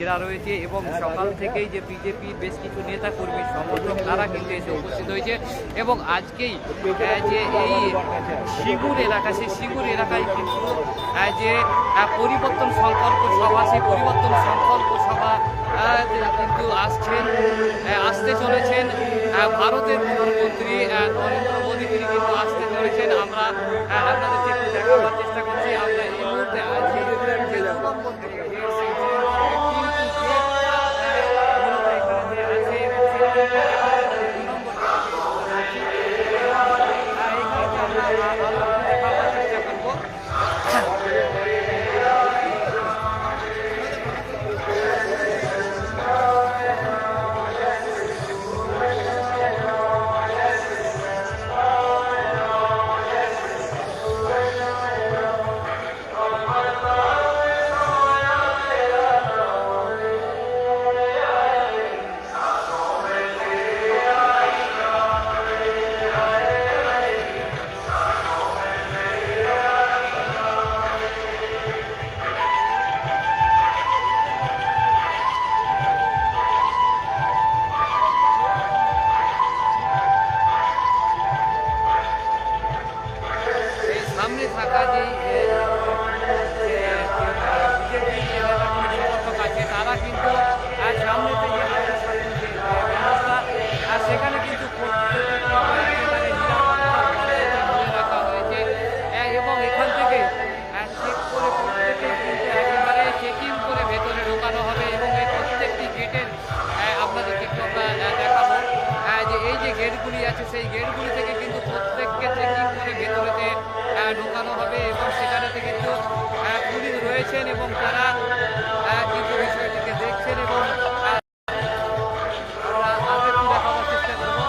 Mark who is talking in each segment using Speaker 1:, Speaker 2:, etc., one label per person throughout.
Speaker 1: ঘেরা রয়েছে এবং সকাল থেকেই যে বিজেপির বেশ কিছু নেতা কর্মী সমর্থক তারা কিন্তু এসে উপস্থিত হয়েছে এবং আজকেই যে এই শিগুর এলাকা সেই শিগুর এলাকায় কিন্তু যে পরিবর্তন সংকল্প সভা সেই পরিবর্তন সংকল্প সভা কিন্তু আসতে চলেছেন ভারতের প্রধানমন্ত্রী নরেন্দ্র মোদী তিনি কিন্তু আসতে চলেছেন। আমরা আপনাদেরকে একটু দেখাবার চেষ্টা করছি। আমরা এই মুহূর্তে আছি যে সামনে থাকা যে বিজেপি সমর্থক আছে তারা কিন্তু সামনেতে যে ব্যবস্থা সেখানে কিন্তু রাখা হয়েছে এবং এখান থেকে চেক করে প্রত্যেকে কিন্তু একেবারে চেকিং করে ভেতরে ঢোকানো হবে এবং এই প্রত্যেকটি গেটের আপনাদেরকে একটু আমরা দেখাবো যে এই যে গেটগুলি আছে সেই গেটগুলি থেকে কিন্তু প্রত্যেককে চেকিং করে ভেতরেতে ঢোকানো হবে এবং সেখানেতে কিন্তু পুলিশ রয়েছেন এবং তারা কিন্তু বিষয়টিকে দেখছেন এবং দেখাবার চেষ্টা করবো।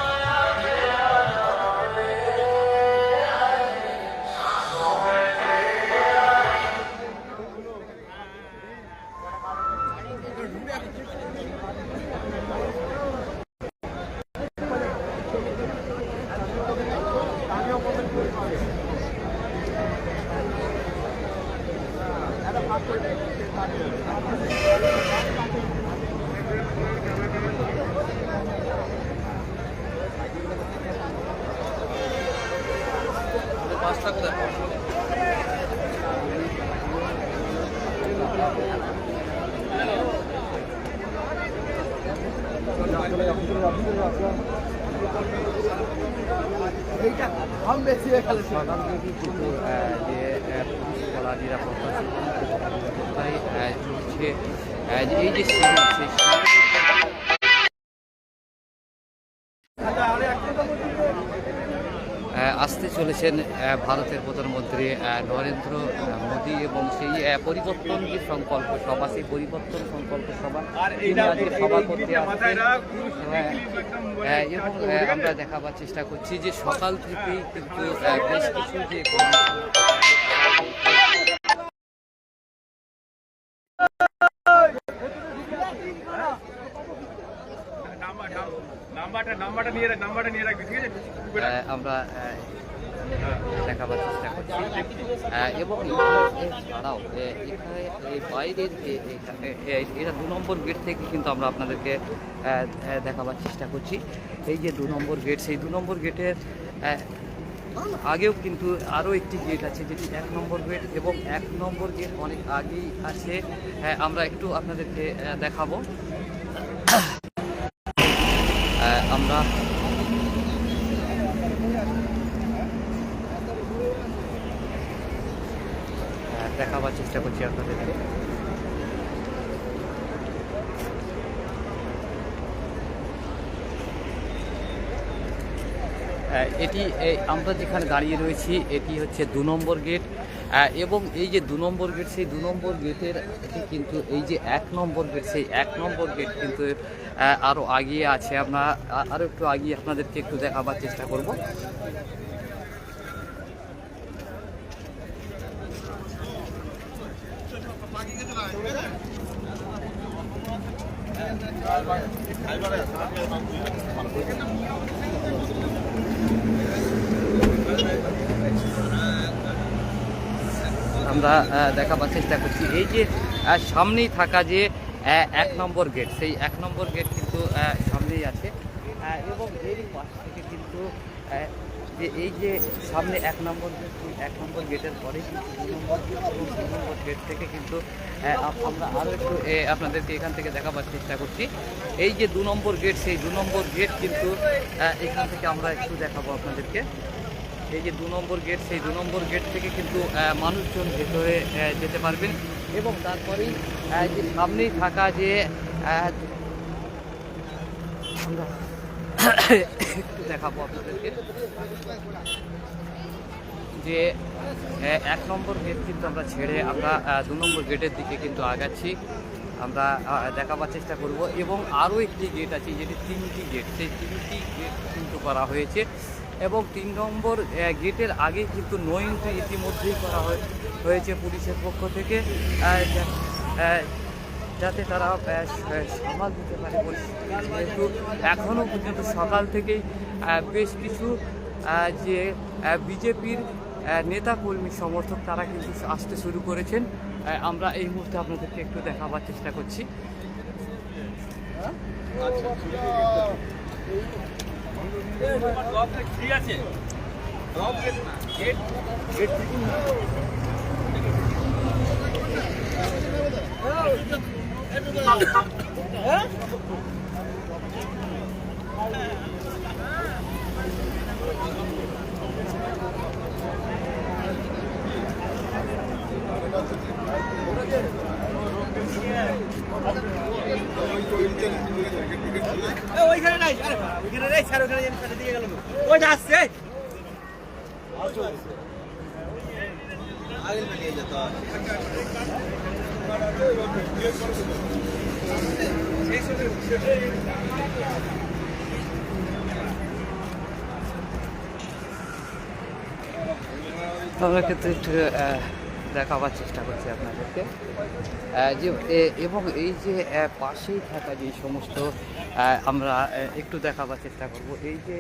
Speaker 1: সকাল থেকে কিন্তু যে পুলিশ বলা নিরাপত্তা চলছে এই যে আসতে চলেছেন ভারতের প্রধানমন্ত্রী নরেন্দ্র মোদী এবং সেই পরিবর্তন যে সংকল্প সভা সেই পরিবর্তন সংকল্প সভা সভা করতে আসছেন এবং আমরা দেখাবার চেষ্টা করছি যে সকাল থেকেই কিন্তু বেশ কিছু যে আমরা দেখাবার চেষ্টা করছি এবং ছাড়াও এখানে বাইরের এটা 2 নম্বর গেট থেকে কিন্তু আমরা আপনাদেরকে দেখাবার চেষ্টা করছি। এই যে 2 নম্বর গেট সেই 2 নম্বর গেটের আগেও কিন্তু আরও একটি গেট আছে যেটি 1 নম্বর গেট এবং 1 নম্বর গেট অনেক আগেই আছে। আমরা একটু আপনাদেরকে দেখাবো। আমরা দেখাবার চেষ্টা করছি আপনাদের। এটি আমরা যেখানে দাঁড়িয়ে রয়েছি এটি হচ্ছে 2 নম্বর গেট এবং এই যে 2 নম্বর গেট সেই 2 নম্বর গেটের কিন্তু এই যে 1 নম্বর গেট সেই 1 নম্বর গেট কিন্তু আরও আগিয়ে আছে। আমরা আরও একটু আগিয়ে আপনাদেরকে একটু দেখাবার চেষ্টা করব। আমরা দেখাবার চেষ্টা করছি এই যে সামনেই থাকা যে 1 নম্বর গেট, সেই 1 নম্বর গেট কিন্তু সামনেই আছে। এবং এরই পাশ থেকে কিন্তু যে এই যে সামনে 1 নম্বর গেট, ওই 1 নম্বর গেটের পরে কিন্তু 2 নম্বর গেট এবং 2 নম্বর গেট থেকে কিন্তু আমরা আরও একটু আপনাদেরকে এখান থেকে দেখাবার চেষ্টা করছি। এই যে 2 নম্বর গেট, সেই 2 নম্বর গেট কিন্তু এখান থেকে আমরা একটু দেখাবো আপনাদেরকে। এই যে 2 নম্বর গেট, সেই 2 নম্বর গেট থেকে কিন্তু মানুষজন ভেতরে যেতে পারবেন। এবং তারপরেই যে সামনেই থাকা যে আমরা একটু দেখাবো আপনাদেরকে যে 1 নম্বর গেট কিন্তু আমরা ছেড়ে আমরা 2 নম্বর গেটের দিকে কিন্তু আগাচ্ছি, আমরা দেখাবার চেষ্টা করব। এবং আরও একটি গেট আছে, যেটি 3টি গেট, সেই 3টি গেট কিন্তু করা হয়েছে। এবং 3 নম্বর গেটের আগে কিন্তু নো এন্ট্রি ইতিমধ্যেই করা হয়েছে পুলিশের পক্ষ থেকে, যাতে তারা সামাল দিতে পারে পরিস্থিতি। যেহেতু এখনও পর্যন্ত সকাল থেকেই বেশ কিছু যে বিজেপির নেতাকর্মী সমর্থক তারা কিন্তু আসতে শুরু করেছেন। আমরা এই মুহূর্তে আপনাদেরকে একটু দেখাবার চেষ্টা করছি। ঠিক আছে, ওইখানে নাই, ওইখানে নাই স্যার, ওখানে দিয়ে গেল, ওইটা আসছে আগে নিয়ে যেতে হবে। আমরা ক্ষেত্রে একটু দেখাবার চেষ্টা করছি আপনাদেরকে যে এবং এই যে পাশেই থাকা যে সমস্ত আমরা একটু দেখাবার চেষ্টা করব। এই যে